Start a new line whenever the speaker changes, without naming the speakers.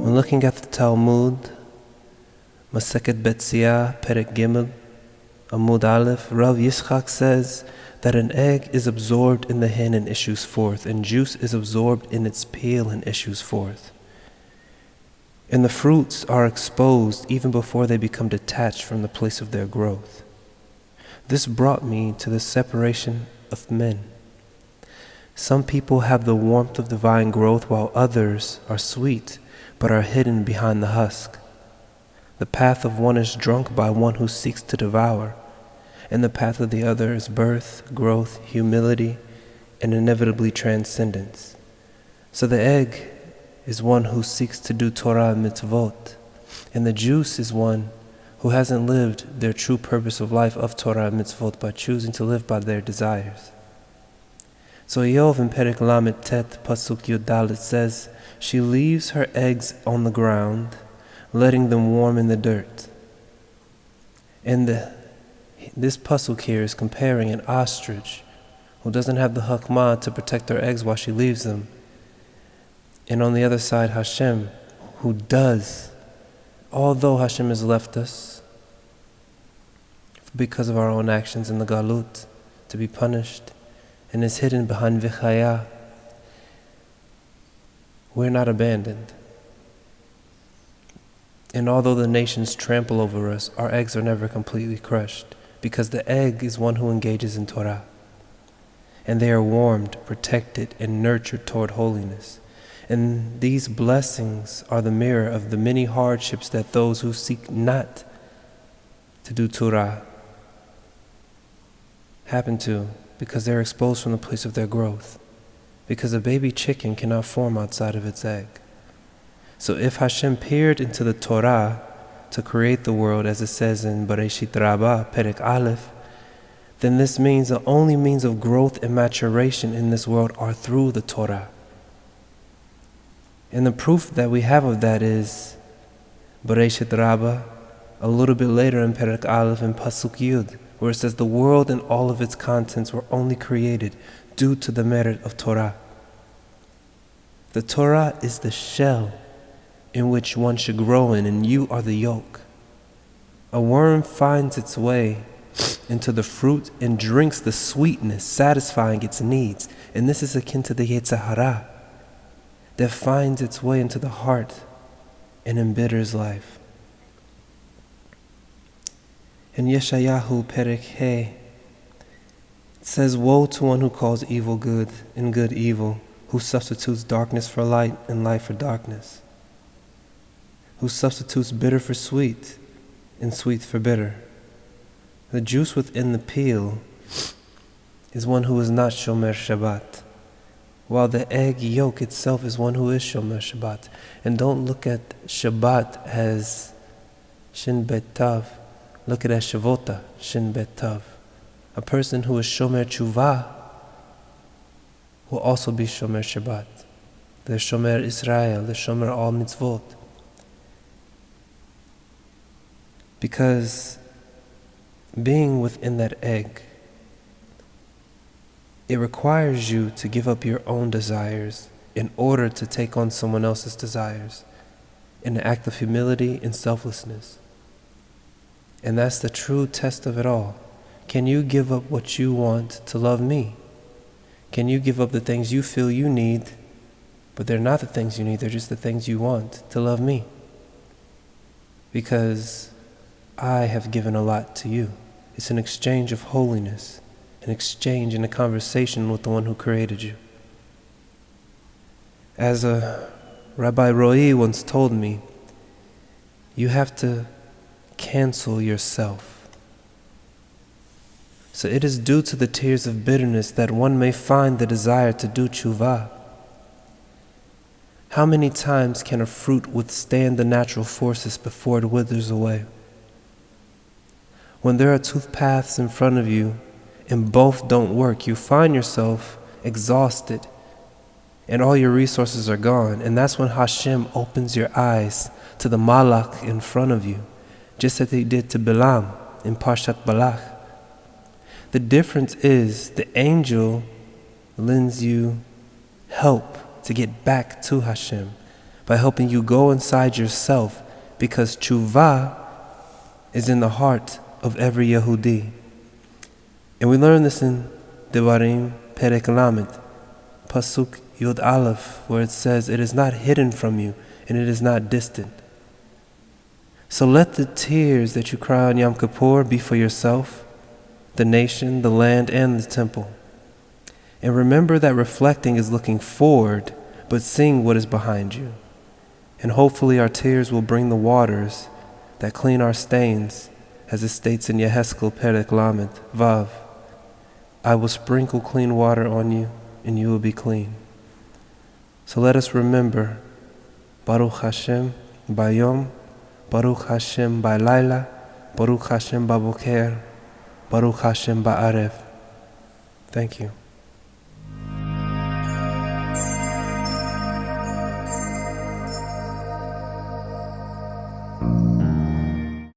When looking at the Talmud, Maseket Betzia, Perek Gimel, Amud Aleph, Rav Yitzchak says that an egg is absorbed in the hen and issues forth, and juice is absorbed in its peel and issues forth. And the fruits are exposed even before they become detached from the place of their growth. This brought me to the separation of men. Some people have the warmth of divine growth, while others are sweet but are hidden behind the husk. The path of one is drunk by one who seeks to devour, and the path of the other is birth, growth, humility, and inevitably transcendence. So the egg is one who seeks to do Torah and mitzvot, and the juice is one who hasn't lived their true purpose of life of Torah and mitzvot by choosing to live by their desires. So Eov in Perek Lamed Tet Pasuk Yud Dalet says, she leaves her eggs on the ground, letting them warm in the dirt. And this pasuk here is comparing an ostrich who doesn't have the hakmah to protect her eggs while she leaves them. And on the other side, Hashem, who does, although Hashem has left us because of our own actions in the galut, to be punished, and is hidden behind Vichaya, we're not abandoned. And although the nations trample over us, our eggs are never completely crushed, because the egg is one who engages in Torah. And they are warmed, protected, and nurtured toward holiness. And these blessings are the mirror of the many hardships that those who seek not to do Torah happen to, because they're exposed from the place of their growth. Because a baby chicken cannot form outside of its egg. So if Hashem peered into the Torah to create the world, as it says in Bereshit Rabbah, Perek Aleph, then this means the only means of growth and maturation in this world are through the Torah. And the proof that we have of that is Bereshit Rabbah, a little bit later in Perek Aleph and Pasuk Yud, where it says the world and all of its contents were only created due to the merit of Torah. The Torah is the shell in which one should grow in, and you are the yolk. A worm finds its way into the fruit and drinks the sweetness, satisfying its needs. And this is akin to the Yetzer Hara that finds its way into the heart and embitters life. In Yeshayahu Perek He, it says, woe to one who calls evil good and good evil, who substitutes darkness for light and light for darkness, who substitutes bitter for sweet and sweet for bitter. The juice within the peel is one who is not Shomer Shabbat, while the egg yolk itself is one who is Shomer Shabbat. And don't look at Shabbat as Shin Bet Tav, look at it as Shavota, Shin Bet Tav. A person who is Shomer Tshuva will also be Shomer Shabbat. The Shomer Israel, the Shomer all mitzvot. Because being within that egg, it requires you to give up your own desires in order to take on someone else's desires in an act of humility and selflessness. And that's the true test of it all. Can you give up what you want to love me? Can you give up the things you feel you need, but they're not the things you need, they're just the things you want to love me? Because I have given a lot to you. It's an exchange of holiness, an exchange and a conversation with the one who created you. As a Rabbi Roy once told me, you have to cancel yourself. So it is due to the tears of bitterness that one may find the desire to do tshuva. How many times can a fruit withstand the natural forces before it withers away? When there are two paths in front of you and both don't work, you find yourself exhausted and all your resources are gone. And that's when Hashem opens your eyes to the malach in front of you, just as he did to Bilam in Parshat Balak. The difference is the angel lends you help to get back to Hashem, by helping you go inside yourself, because tshuva is in the heart of every Yehudi. And we learn this in Devarim Perek Lamed, Pasuk Yud Aleph, where it says, it is not hidden from you and it is not distant. So let the tears that you cry on Yom Kippur be for yourself, the nation, the land, and the temple. And remember that reflecting is looking forward, but seeing what is behind you. And hopefully our tears will bring the waters that clean our stains, as it states in Yeheskel Perek Lamed Vav. I will sprinkle clean water on you, and you will be clean. So let us remember, Baruch Hashem Bayom, Baruch Hashem Balayla, Baruch Hashem Baboker, Baruch Hashem Ba'arev. Thank you.